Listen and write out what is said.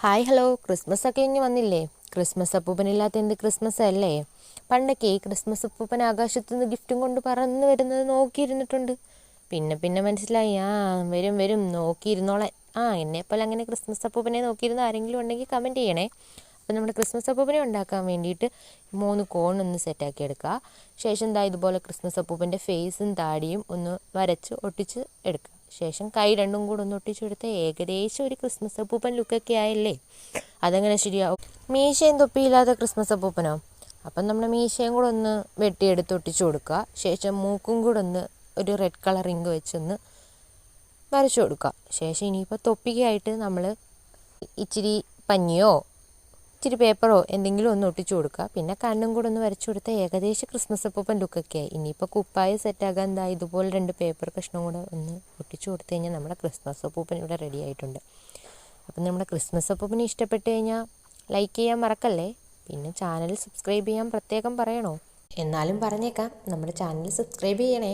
Hi hello, Christmas ഒക്കെ ഇനി വന്നില്ലേ? ക്രിസ്മസ് അപ്പൂപ്പനില്ലാത്ത എന്ത് ക്രിസ്മസ് അല്ലേ? പണ്ടൊക്കെ ക്രിസ്മസ് അപ്പൂപ്പൻ ആകാശത്തു നിന്ന് ഗിഫ്റ്റും കൊണ്ട് പറന്ന് വരുന്നത് നോക്കിയിരുന്നിട്ടുണ്ട്. പിന്നെ മനസ്സിലായി, വരും വരും നോക്കിയിരുന്നോളാൻ. എന്നെപ്പോലെ അങ്ങനെ ക്രിസ്മസ് അപ്പൂപ്പനെ നോക്കിയിരുന്ന ആരെങ്കിലും ഉണ്ടെങ്കിൽ കമൻറ്റ് ചെയ്യണേ. അപ്പം നമ്മുടെ ക്രിസ്മസ് അപ്പൂപ്പനെ ഉണ്ടാക്കാൻ വേണ്ടിയിട്ട് 3 കോണൊന്ന് സെറ്റാക്കി എടുക്കുക. ശേഷം ഇതുപോലെ ക്രിസ്മസ് അപ്പൂപ്പൻ്റെ ഫേസും താടിയും ഒന്ന് വരച്ച് ഒട്ടിച്ച് എടുക്കുക. ശേഷം കൈ രണ്ടും കൂടെ ഒന്ന് ഒട്ടിച്ചെടുത്ത് ഏകദേശം ഒരു ക്രിസ്മസ് അപ്പൂപ്പൻ ലുക്കൊക്കെ ആയല്ലേ? അതെങ്ങനെ ശരിയാവും? മീശയും തൊപ്പിയില്ലാത്ത ക്രിസ്മസ് അപ്പൂപ്പനോ? അപ്പം നമ്മൾ മീശയും കൂടെ ഒന്ന് വെട്ടിയെടുത്ത് ഒട്ടിച്ചു കൊടുക്കുക. ശേഷം മൂക്കും കൂടെ ഒന്ന് ഒരു റെഡ് കളർ ഇങ്ക് വെച്ചൊന്ന് വരച്ചു കൊടുക്കുക. ശേഷം ഇനിയിപ്പോൾ തൊപ്പിക്കായിട്ട് നമ്മൾ ഇച്ചിരി പഞ്ഞിയോ ഇച്ചിരി പേപ്പറോ എന്തെങ്കിലും ഒന്ന് ഒട്ടിച്ചു കൊടുക്കുക. പിന്നെ കണ്ണും കൂടെ ഒന്ന് വരച്ചു കൊടുത്താൽ ഏകദേശം ക്രിസ്മസ് അപ്പൂപ്പൻ ലുക്കൊക്കെ ആയി. ഇനിയിപ്പോൾ കുപ്പായ സെറ്റാകാൻ ഇതുപോലെ 2 പേപ്പർ കഷ്ണം കൂടെ ഒന്ന് ഒട്ടിച്ചു കൊടുത്തു കഴിഞ്ഞാൽ നമ്മുടെ ക്രിസ്മസ് അപ്പൂപ്പൻ ഇവിടെ റെഡി ആയിട്ടുണ്ട്. അപ്പം നമ്മുടെ ക്രിസ്മസ് അപ്പൂപ്പന് ഇഷ്ടപ്പെട്ട് കഴിഞ്ഞാൽ ലൈക്ക് ചെയ്യാൻ മറക്കല്ലേ. പിന്നെ ചാനൽ സബ്സ്ക്രൈബ് ചെയ്യാൻ പ്രത്യേകം പറയണോ? എന്നാലും പറഞ്ഞേക്കാം, നമ്മുടെ ചാനൽ സബ്സ്ക്രൈബ് ചെയ്യണേ.